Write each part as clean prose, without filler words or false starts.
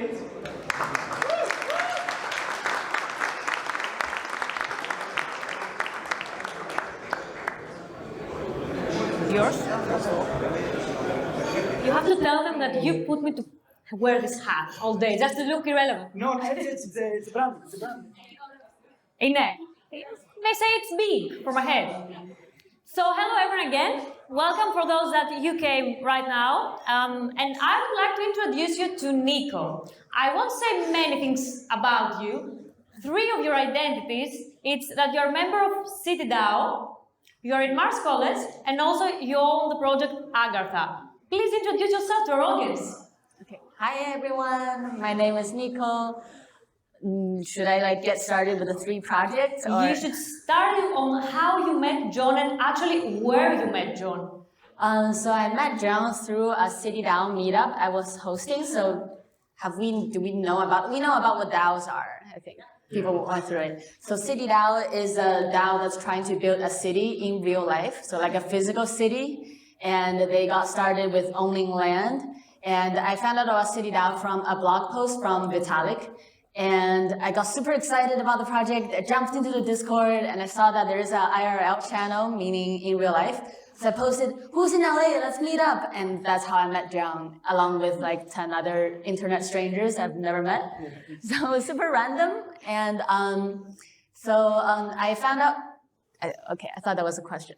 please. Yours? You have to tell them that you put me to wear this hat all day just to look irrelevant. No, it's a brand. It's a brand. Ναι. They say it's big for my head. So hello everyone again. Welcome for those that you came right now. And I would like to introduce you to Nico. I won't say many things about you. 3 of your identities. It's that you're a member of City DAO, you're in Mars College, and also you own the project Agatha. Please introduce yourself to our audience. Okay. Hi everyone, my name is Nico. Should I get started with the 3 projects? Or? You should start on how you met Jon and actually where you met Jon. So I met Jon through a City DAO meetup I was hosting. So do we know about what DAOs are, I think. People went through it. So City DAO is a DAO that's trying to build a city in real life, so like a physical city. And they got started with owning land. And I found out about City DAO from a blog post from Vitalik. And I got super excited about the project. I jumped into the Discord and I saw that there is an IRL channel, meaning in real life. So I posted, who's in LA? Let's meet up. And that's how I met Jon, along with like 10 other internet strangers I've never met. So it was super random. And I found out, okay, I thought that was a question.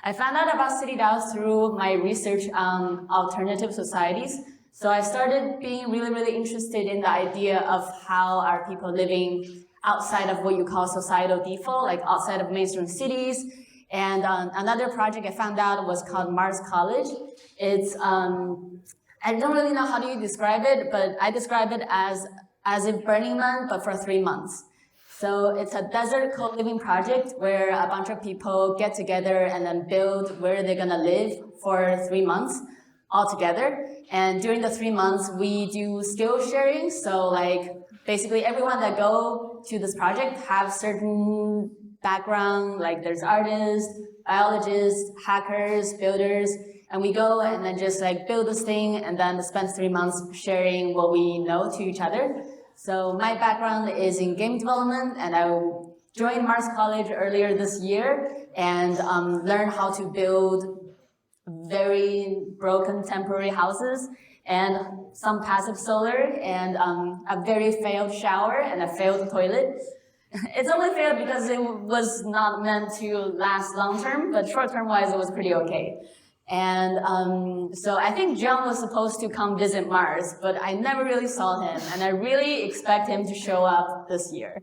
I found out about City DAOs through my research on alternative societies. So I started being really, really interested in the idea of how are people living outside of what you call societal default, like outside of mainstream cities. And another project I found out was called Mars College. It's, I don't really know how do you describe it, but I describe it as if Burning Man, but for 3 months. So it's a desert co-living project where a bunch of people get together and then build where they're gonna live for 3 months all together. And during the 3 months, we do skill sharing. So like basically everyone that go to this project have certain background, like there's artists, biologists, hackers, builders, and we go and then just like build this thing and then spend 3 months sharing what we know to each other. So my background is in game development, and I joined Mars College earlier this year and learned how to build very broken temporary houses and some passive solar and a very failed shower and a failed toilet. It's only failed because it was not meant to last long term, but short term wise, it was pretty okay. And so I think Jon was supposed to come visit Mars, but I never really saw him, and I really expect him to show up this year.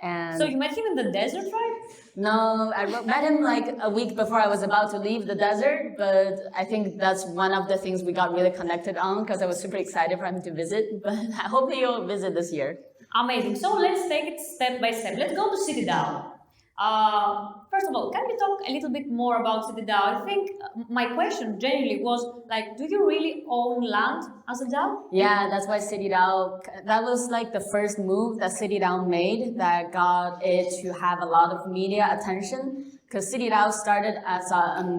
And so you met him in the desert, right? No, I met him like a week before I was about to leave the desert, but I think that's one of the things we got really connected on because I was super excited for him to visit, but I hope he'll visit this year. Amazing. So let's take it step by step. Let's go to City DAO. First of all, can we talk a little bit more about City DAO? I think my question generally was like, do you really own land as a DAO? Yeah, that's why City DAO, that was like the first move that City DAO made that got it to have a lot of media attention. Because City DAO started as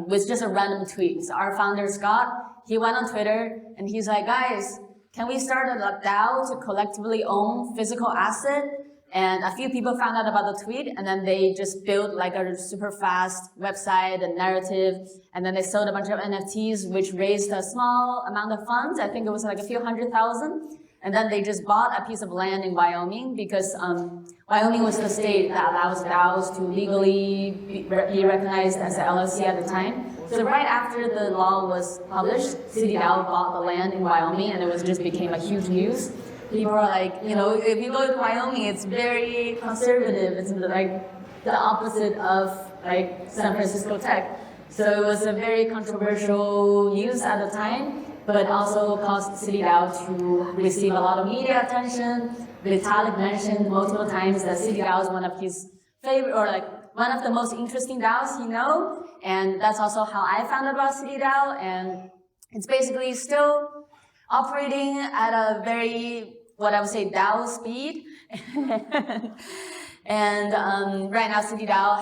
with just a random tweet. So our founder, Scott, he went on Twitter and he's like, guys, can we start a DAO to collectively own physical asset? And a few people found out about the tweet, and then they just built like a super fast website and narrative, and then they sold a bunch of NFTs, which raised a small amount of funds. I think it was like a few $100,000. And then they just bought a piece of land in Wyoming because Wyoming was the state that allows DAOs to legally be recognized as an LLC at the time. So right after the law was published, City DAO bought the land in Wyoming, and it just became a huge news. People are like, you know, if you go to Wyoming, it's very conservative. It's like the opposite of like San Francisco Tech. So it was a very controversial use at the time, but also caused City DAO to receive a lot of media attention. Vitalik mentioned multiple times that City DAO is one of his favorite, or like one of the most interesting DAOs he knows. And that's also how I found out about City DAO. And it's basically still operating at a very, what I would say, DAO speed. And right now, City DAO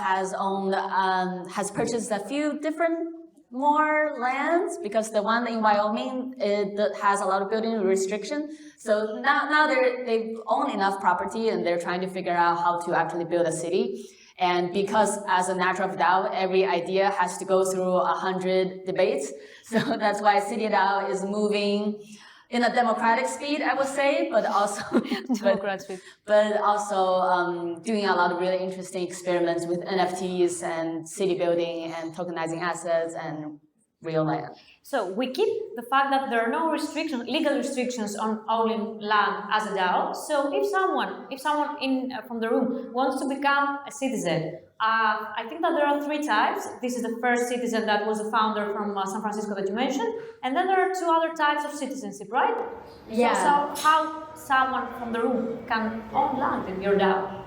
has purchased a few different more lands because the one in Wyoming has a lot of building restriction. So now they own enough property and they're trying to figure out how to actually build a city. And because as a natural of DAO, every idea has to go through 100 debates. So that's why City DAO is moving in a democratic speed, I would say, but also doing a lot of really interesting experiments with NFTs and city building and tokenizing assets and real land. So we keep the fact that there are no restrictions, legal restrictions on owning land as a DAO. So if someone from the room wants to become a citizen, I think that there are 3 types. This is the first citizen that was a founder from San Francisco that you mentioned, and then there are 2 other types of citizenship, right? Yeah. So how someone from the room can own land in your DAO?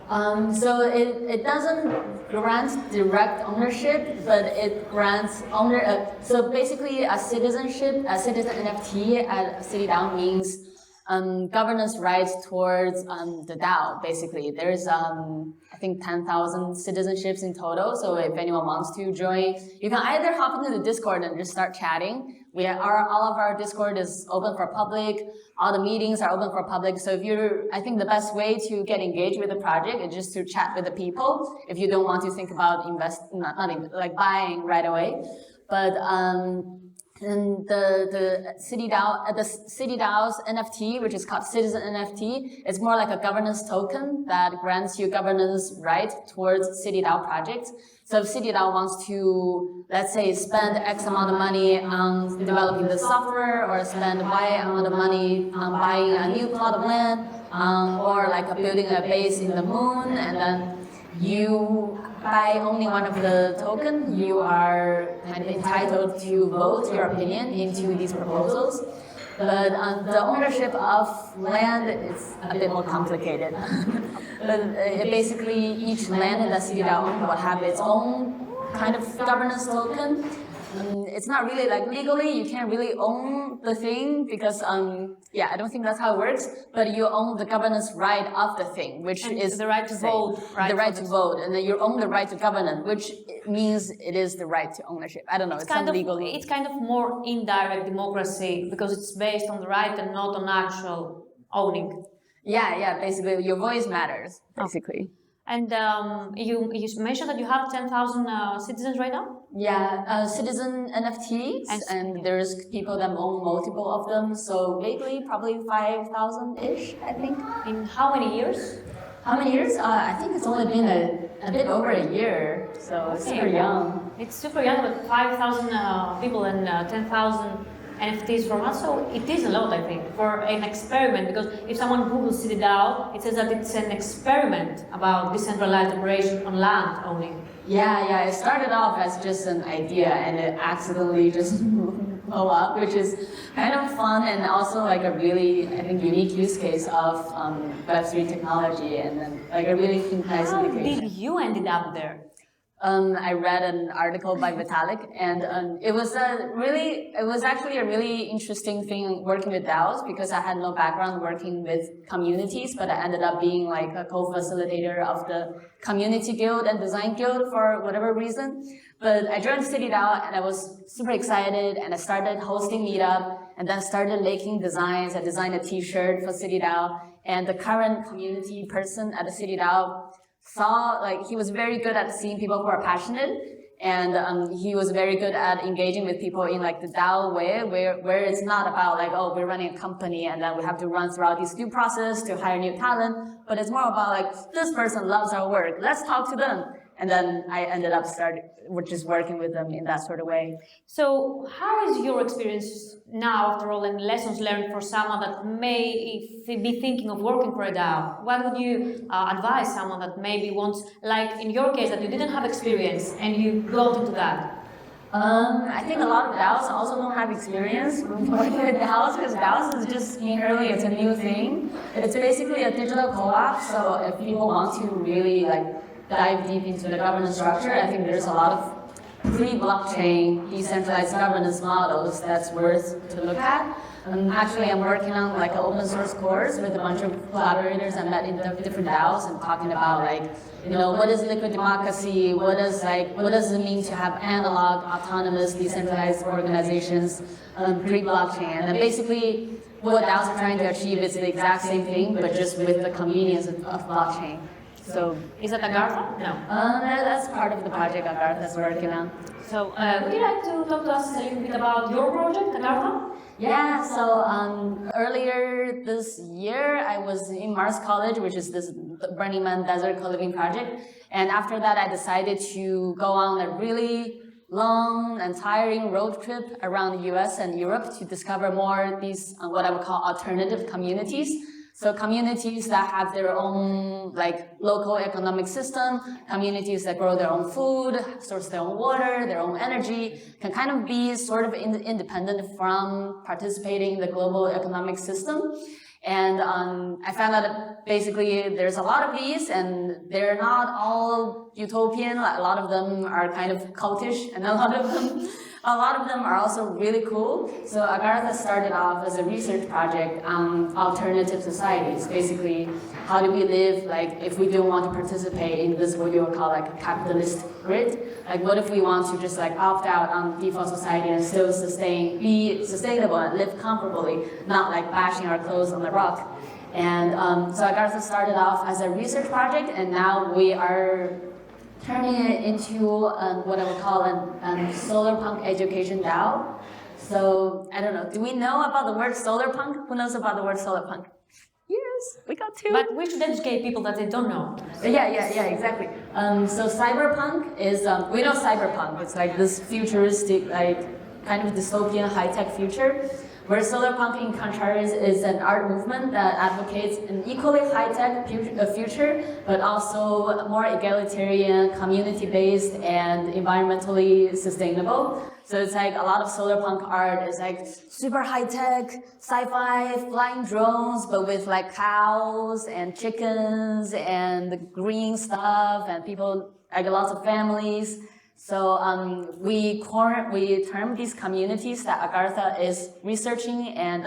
So it doesn't grant direct ownership, but it grants so basically a citizen NFT at City DAO means governance rights towards the DAO. Basically, there's I think 10,000 citizenships in total. So if anyone wants to join, you can either hop into the Discord and just start chatting. All of our Discord is open for public. All the meetings are open for public. So I think the best way to get engaged with the project is just to chat with the people. If you don't want to think about buying right away, but and the City DAO's NFT, which is called Citizen NFT, is more like a governance token that grants you governance right towards City DAO projects. So if City DAO wants to, let's say, spend X amount of money on developing the software, or spend Y amount of money on buying a new plot of land, or like building a base in the moon, and then by owning one of the token, you are kind of entitled to vote your opinion into these proposals. But the ownership of land is a bit more complicated. But basically, each land in the City DAO will have its own kind of governance token. It's not really like legally, you can't really own the thing because, I don't think that's how it works, but you own the governance right of the thing, which is the right to vote. Right, the right to vote, and then you own the right to governance, which means it is the right to ownership. I don't know, it's not legally. It's kind of more indirect democracy because it's based on the right and not on actual owning. Yeah, basically your voice matters, basically. And you mentioned that you have 10,000 citizens right now? Yeah, citizen NFTs, and there's people that own multiple of them, so vaguely probably 5,000-ish, I think. In how many years? How many years? I think it's only been a bit over a year, so it's super young. It's super young, but 5,000 people and 10,000 NFTs from us, so it is a lot, I think, for an experiment, because if someone Googles City DAO, it says that it's an experiment about decentralized operation on land owning. Yeah, it started off as just an idea and it accidentally just blew up, which is kind of fun and also like a really, I think, unique use case of Web3 technology and then like a really nice How application. did you ended up there? I read an article by Vitalik, and it was actually a really interesting thing working with DAOs because I had no background working with communities, but I ended up being like a co-facilitator of the community guild and design guild for whatever reason. But I joined City DAO and I was super excited and I started hosting meetup and then started making designs. I designed a t-shirt for City DAO, and the current community person at the City DAO he was very good at seeing people who are passionate, and he was very good at engaging with people in like the DAO way, where it's not about like, oh, we're running a company and then we have to run throughout this new process to hire new talent, but it's more about like, this person loves our work, let's talk to them. And then I ended up just working with them in that sort of way. So how is your experience now, after all, and lessons learned for someone that may be thinking of working for a DAO? What would you advise someone that maybe wants, like in your case, that you didn't have experience and you got into that? I think a lot of DAOs also don't have experience working with DAOs because DAOs is just being early, it's a new thing. It's basically a digital co-op, so if people want to really like dive deep into the governance structure, I think there's a lot of pre-blockchain decentralized governance models that's worth to look at. Actually, I'm working on like an open source course with a bunch of collaborators I met in the different DAOs and talking about like, what is liquid democracy? What does it mean to have analog, autonomous, decentralized organizations, pre-blockchain? And then basically, what DAOs are trying to achieve is the exact same thing, but just with the convenience of blockchain. So, is that Agartha? No. That's part of the project Agartha's working on. So, would you like to talk to us a little bit about your project, Agartha? Yeah, so earlier this year, I was in Mars College, which is this Burning Man desert co-living project. And after that, I decided to go on a really long and tiring road trip around the US and Europe to discover more these, what I would call alternative communities. So communities that have their own like local economic system, communities that grow their own food, source their own water, their own energy, can kind of be sort of independent from participating in the global economic system. And I found out that basically there's a lot of these and they're not all utopian. A lot of them are kind of cultish and a lot of them are also really cool. So Agartha started off as a research project on alternative societies. Basically, how do we live like if we don't want to participate in this what you would call like a capitalist grid? Like what if we want to just like opt out on default society and still be sustainable and live comfortably, not like bashing our clothes on the rock. And so Agartha started off as a research project, and now we are turning it into what I would call a solar punk education DAO. So I don't know, do we know about the word solar punk? Who knows about the word solar punk? Yes, we got two. But we should educate people that they don't know. Yeah, exactly. So cyberpunk is, we know cyberpunk, it's like this futuristic, like kind of dystopian high-tech future, where solarpunk in contrast is an art movement that advocates an equally high-tech future, but also more egalitarian, community-based, and environmentally sustainable. So it's like a lot of solarpunk art is like super high-tech, sci-fi, flying drones, but with like cows and chickens and green stuff and people, like lots of families. So we term these communities that Agartha is researching and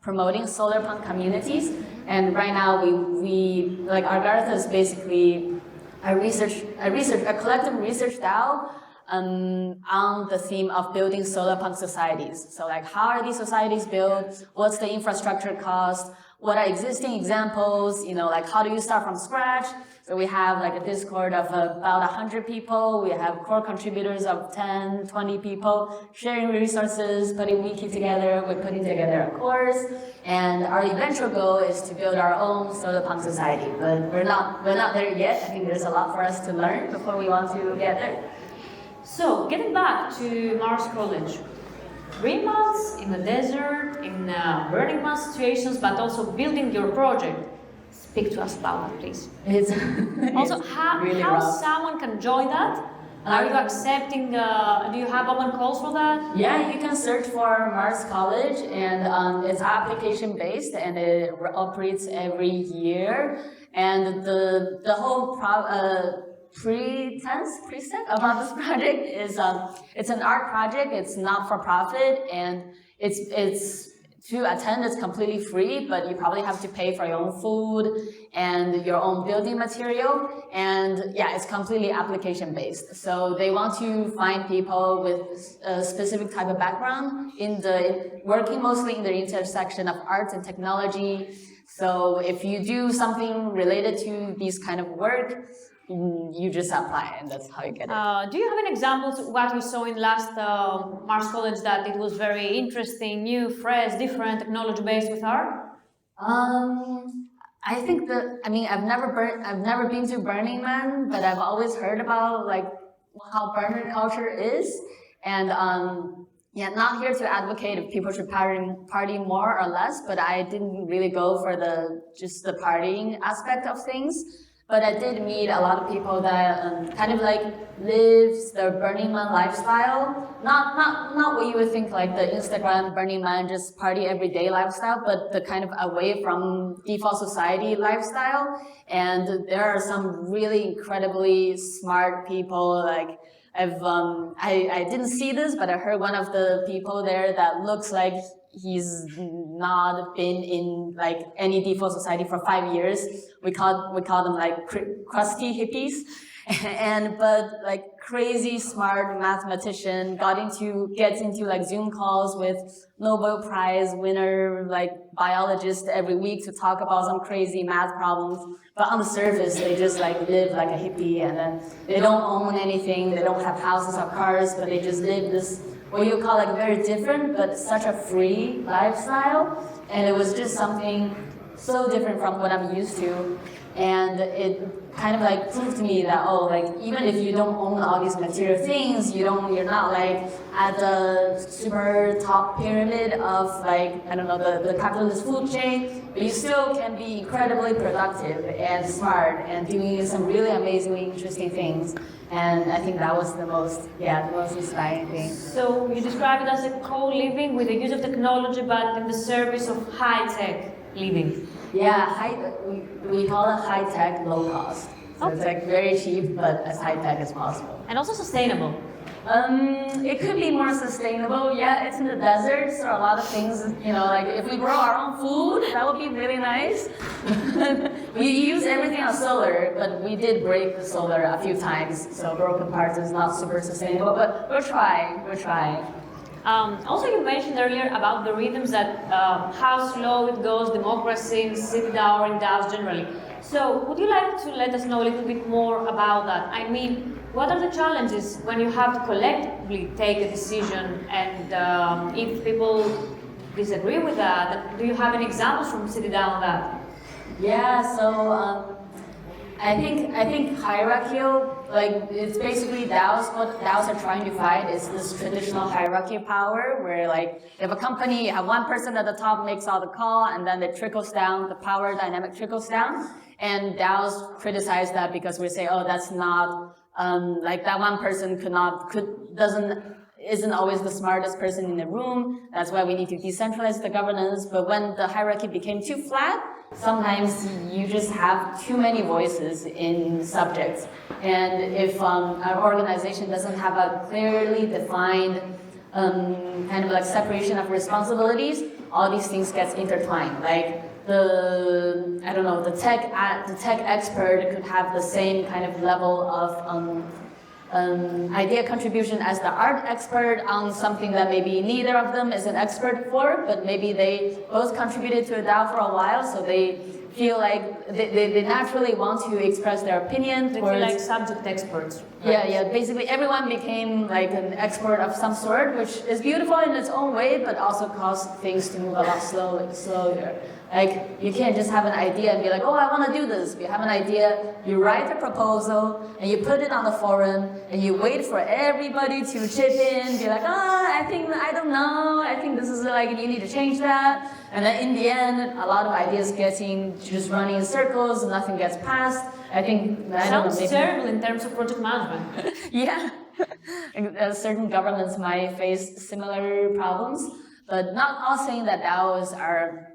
promoting solarpunk communities. And right now we like Agartha is basically a collective research DAO on the theme of building solarpunk societies. So like how are these societies built? What's the infrastructure cost? What are existing examples? Like how do you start from scratch? So we have like a Discord of about 100 people. We have core contributors of 10, 20 people sharing resources, putting wiki together. We're putting together a course. And our eventual goal is to build our own solarpunk society. But we're not there yet. I think there's a lot for us to learn before we want to get there. So getting back to Mars College, 3 months in the desert, in Burning Man situations, but also building your project. Speak to us about that, please. It's also, really how rough. someone can join that? Are you accepting, do you have open calls for that? Yeah, you can search for Mars College, and it's application-based, and it operates every year. And the whole preset about this project is it's an art project. It's not for profit, and it's to attend. It's completely free, but you probably have to pay for your own food and your own building material. And yeah, it's completely application based. So they want to find people with a specific type of background working mostly in the intersection of art and technology. So if you do something related to these kind of work, you just apply, and that's how you get it. Do you have an example of what we saw in last Mars College that it was very interesting, new, fresh, different, technology-based with art? I think I've never been to Burning Man, but I've always heard about like how burner culture is, and yeah, not here to advocate if people should party more or less, but I didn't really go for just the partying aspect of things. But I did meet a lot of people that kind of like lives the Burning Man lifestyle. Not what you would think like the Instagram Burning Man just party everyday lifestyle, but the kind of away from default society lifestyle. And there are some really incredibly smart people. Like I didn't see this, but I heard one of the people there that looks like he's not been in like any default society for 5 years. We call them like crusty hippies. But like crazy smart mathematician gets into like Zoom calls with Nobel Prize winner like biologists every week to talk about some crazy math problems. But on the surface, they just like live like a hippie, and then they don't own anything, they don't have houses or cars, but they just live this what you call like very different but such a free lifestyle. And it was just something so different from what I'm used to. And it kind of like proved to me that, oh, like even if you don't own all these material things, you're not like at the super top pyramid of like, I don't know, the capitalist food chain, but you still can be incredibly productive and smart and doing some really amazingly interesting things. And I think that was the most inspiring thing. So you describe it as a co-living with the use of technology, but in the service of high-tech living. Yeah, we call it high-tech, low-cost. So it's like very cheap, but as high-tech as possible. And also sustainable. It could be more sustainable. Yeah, it's in the desert, so a lot of things, you know, like if we grow our own food, that would be really nice. We use everything on solar, but we did break the solar a few times, so broken parts is not super sustainable, but we're trying. Also, you mentioned earlier about the rhythms that how slow it goes, democracy in city DAO or in DAOs generally. So, would you like to let us know a little bit more about that? I mean, what are the challenges when you have to collectively take a decision, and if people disagree with that, do you have any examples from city DAO on that? Yeah, so I think hierarchical, like it's basically DAOs. What DAOs are trying to fight is this traditional hierarchy of power, where like you have a company, you have one person at the top makes all the call, and then it trickles down. The power dynamic trickles down, and DAOs criticize that because we say, oh, that's not like that one person isn't always the smartest person in the room. That's why we need to decentralize the governance. But when the hierarchy became too flat, sometimes you just have too many voices in subjects. And if an organization doesn't have a clearly defined kind of like separation of responsibilities, all these things get intertwined. Like the tech expert could have the same kind of level of idea contribution as the art expert on something that maybe neither of them is an expert for, but maybe they both contributed to a DAO for a while, so they feel like they naturally want to express their opinion. They feel like subject experts. Right? Yeah, basically everyone became like an expert of some sort, which is beautiful in its own way, but also caused things to move a lot slower. Like, you can't just have an idea and be like, oh, I want to do this. You have an idea, you write a proposal, and you put it on the forum, and you wait for everybody to chip in, be like, I don't know, I think this is like, you need to change that. And then in the end, a lot of ideas just running in circles, and nothing gets passed. Sounds terrible in terms of project management. Yeah. Certain governments might face similar problems, but not all saying that DAOs are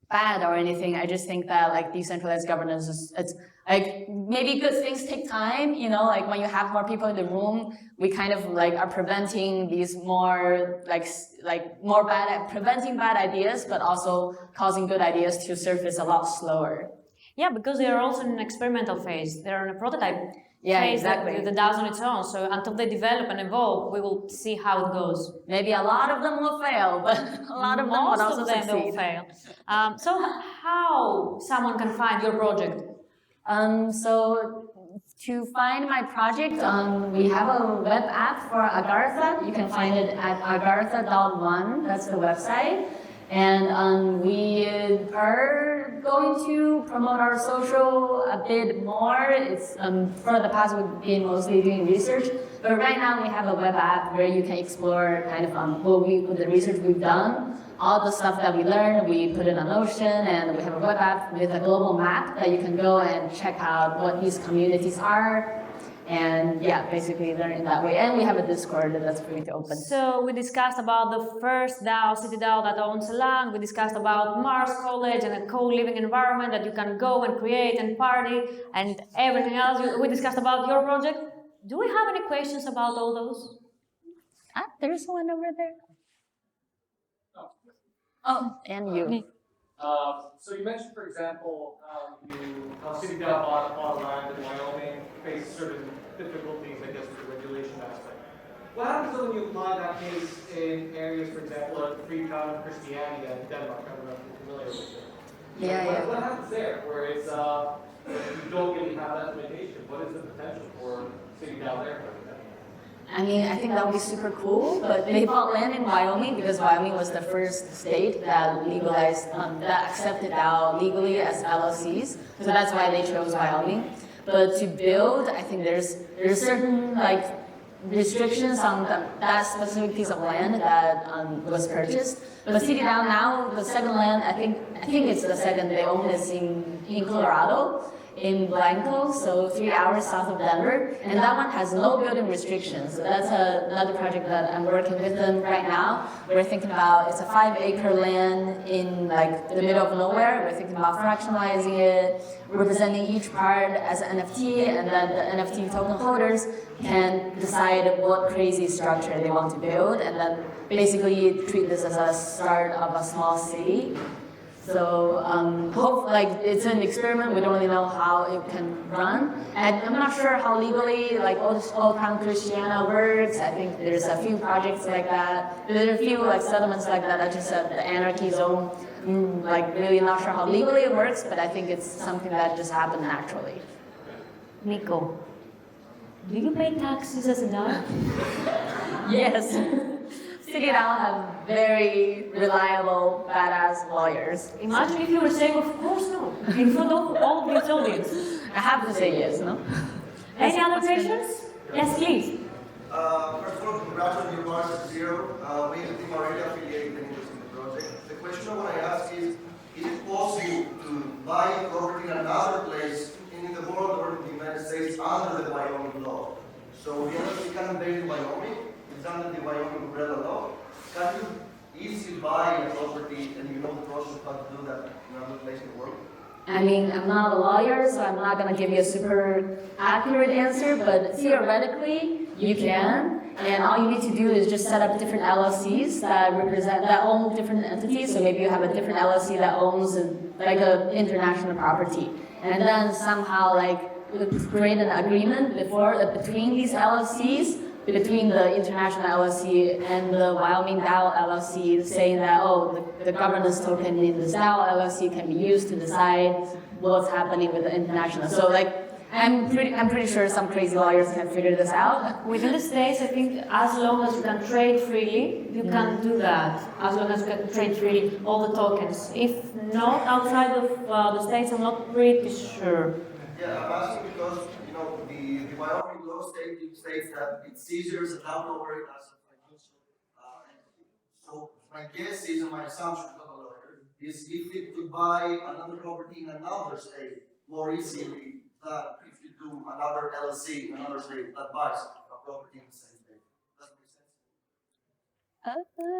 bad or anything. I just think that like decentralized governance it's like maybe good things take time, you know, like when you have more people in the room, we kind of like are preventing these preventing bad ideas, but also causing good ideas to surface a lot slower. Yeah, because they are also in an experimental phase. They're in a prototype phase, exactly. The DAOs on its own. So until they develop and evolve, we will see how it goes. Maybe a lot of them will fail, but a lot of them will also succeed. Will fail. So how someone can find your project? So to find my project, we have a web app for Agartha. You can find it at agartha.one. That's the website. And we are going to promote our social a bit more. It's for the past we've been mostly doing research, but right now we have a web app where you can explore kind of the research we've done, all the stuff that we learned. We put it on Notion, and we have a web app with a global map that you can go and check out what these communities are. And yeah, basically learn in that way. And we have a Discord that's free to open. So we discussed about the first DAO, city DAO that owns a land. We discussed about Mars College and a co-living environment that you can go and create and party and everything else. We discussed about your project. Do we have any questions about all those? There's one over there. Oh, and you. So you mentioned, for example, how City DAO bought land in Wyoming faced certain difficulties, I guess, with the regulation aspect. What happens when you apply that case in areas, for example, like Freetown and Christiania in Denmark? I don't know if you're familiar with it. What happens there, where it's you don't really have that limitation? What is the potential for City DAO there? I mean, I think that would be super cool, but they bought land in Wyoming because Wyoming was the first state that legalized, that accepted DAO legally as LLCs. So that's why they chose Wyoming. But to build, I think there's certain like restrictions on that specific piece of land that was purchased. But City DAO now, the second land, I think it's the second they own is in Colorado, in Blanco, so 3 hours south of Denver, and that one has no building restrictions. So that's another project that I'm working with them right now. We're thinking about, it's a 5-acre land in like the middle of nowhere. We're thinking about fractionalizing it, representing each part as an NFT, and then the NFT token holders can decide what crazy structure they want to build, and then basically treat this as a start of a small city. So like it's an experiment. We don't really know how it can run, and I'm not sure how legally like Old Town Christiana works. I think there's a few projects like that. There's a few like settlements like that. I just said the anarchy zone. Like really not sure how legally it works, but I think it's something that just happened naturally. Nico, do you pay taxes as a DAO? Yes. City DAO have very reliable, badass lawyers. Imagine if you were saying, of course no, in front of all of this audience. I have to say yes, no? Any other questions? Yes, please. First of all, congrats on your Mars 0. We as a team are already affiliated and interested in the project. The question I want to ask is it possible to buy property in another place in the world or in the United States under the Wyoming law? So we actually can buy in Wyoming. It's under the Wyoming umbrella law. Can you easily buy a property and you know the process of how to do that in another place in the world? I mean, I'm not a lawyer, so I'm not going to give you a super accurate answer, but theoretically, you can. And all you need to do is just set up different LLCs that own different entities. So maybe you have a different LLC that owns like an international property. And then somehow like create an agreement between these LLCs, between the international LLC and the Wyoming DAO LLC, saying that, oh, the governance token in this DAO LLC can be used to decide what's happening with the international. So like, I'm pretty sure some crazy lawyers can figure this out. Within the States, I think as long as you can trade freely, you can do that. As long as you can trade freely all the tokens. If not, outside of the States, I'm not pretty sure. Yeah, I'm asking because, you know, the Wyoming law states that it's easier as a DAO to operate as a financial entity. So my guess is, and my assumption, not a lawyer, is if it could buy another property in another state more easily than if you do another LLC in another state that buys a property in the same state. Does that make sense?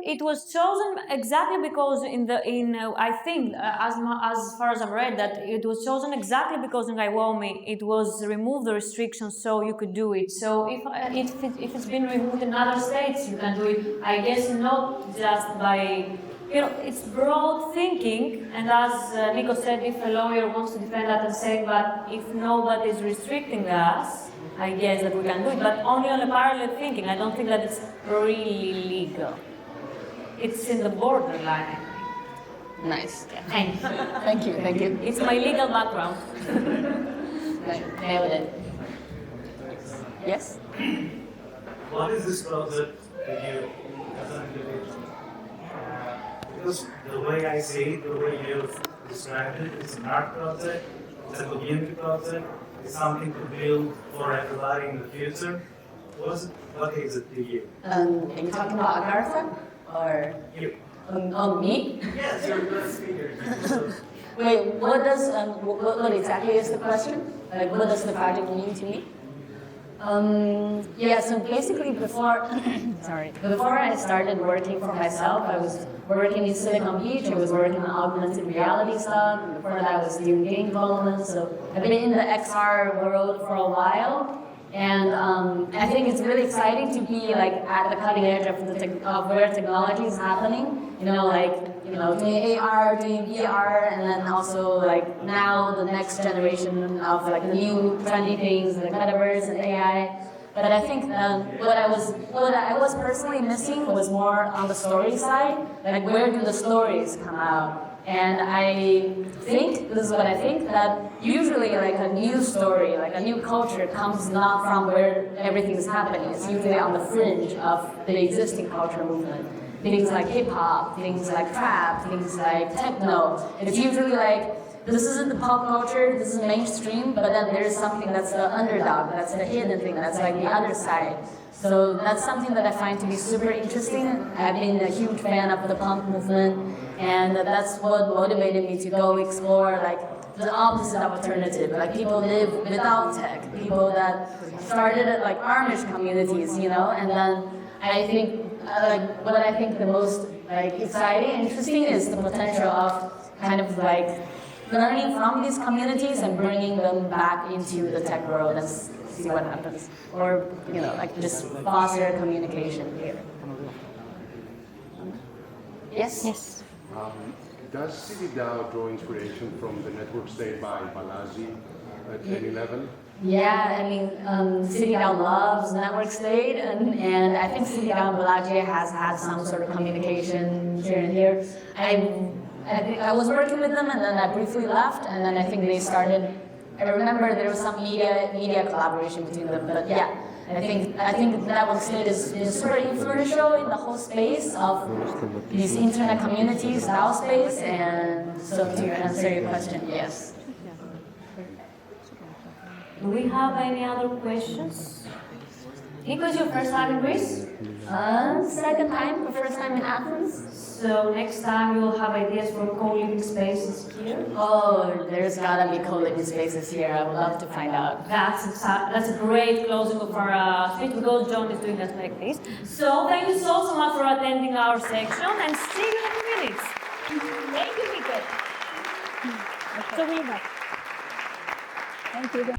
It was chosen exactly because I think as far as I've read that it was chosen exactly because in Wyoming it was removed the restrictions so you could do it. So if it's been removed in other states you can do it. I guess not just by it's broad thinking, and as Nico said, if a lawyer wants to defend that and say, but if nobody is restricting us, I guess that we can do it, but only on a parallel thinking. I don't think that it's really legal. It's in the borderline. Nice. Thank you. Thank you. It's my legal background. Nailed it. Yes? What is this project to you as an individual? Because the way I see it, the way you've described it, it's an art project, it's a community project, it's something to build for everybody in the future. What is it to you? Are you talking about Agartha? Or You. Me? Yes, you're a good speaker. Wait, what exactly is the question? Like, what does the project mean to me? Yeah, so basically before I started working for myself, I was working in Silicon Beach, I was working on augmented reality stuff, and before that I was doing game development, so I've been in the XR world for a while, And I think it's really exciting to be like at the cutting edge of where technology is happening. Doing AR, doing VR, and then also like now the next generation of like the new trendy things like MetaVerse and AI. But I think what I was personally missing was more on the story side. Like, where do the stories come out? And I think, this is what I think, that usually like a new story, like a new culture comes not from where everything is happening. It's usually on the fringe of the existing culture movement. Things like hip hop, things like trap, things like techno. It's usually like, this isn't the pop culture, this is mainstream, but then there's something that's the underdog, that's the hidden thing, that's like the other side. So that's something that I find to be super interesting. I've been a huge fan of the punk movement, and that's what motivated me to go explore like the opposite alternative. Like people live without tech, people that started at like Amish communities, and then I think what I think the most like exciting and interesting is the potential of kind of like learning from these communities and bringing them back into the tech world and see what happens. Or, like just foster communication here. Yes? Yes. Does CityDAO draw inspiration from the network state by Balaji at any level? Yeah, I mean, CityDAO loves network state, and I think CityDAO and Balaji has had some sort of communication here and here. I was working with them, and then I briefly left, and then I think they started. I remember there was some media collaboration between them, but yeah, I think network state is super influential in the whole space of these internet communities, DAO space, and so to answer your question, yes. Do we have any other questions? Nico, is your first time in Greece? Second time, the first time in Athens. So next time you will have ideas for co-living spaces here? Oh, there's gotta be co-living spaces here. I would love to find out. That's a great closing of our speech because Jon is doing us like this. So thank you so much for attending our section and see you in a few minutes. Thank you, Nico. So we're back. Thank you.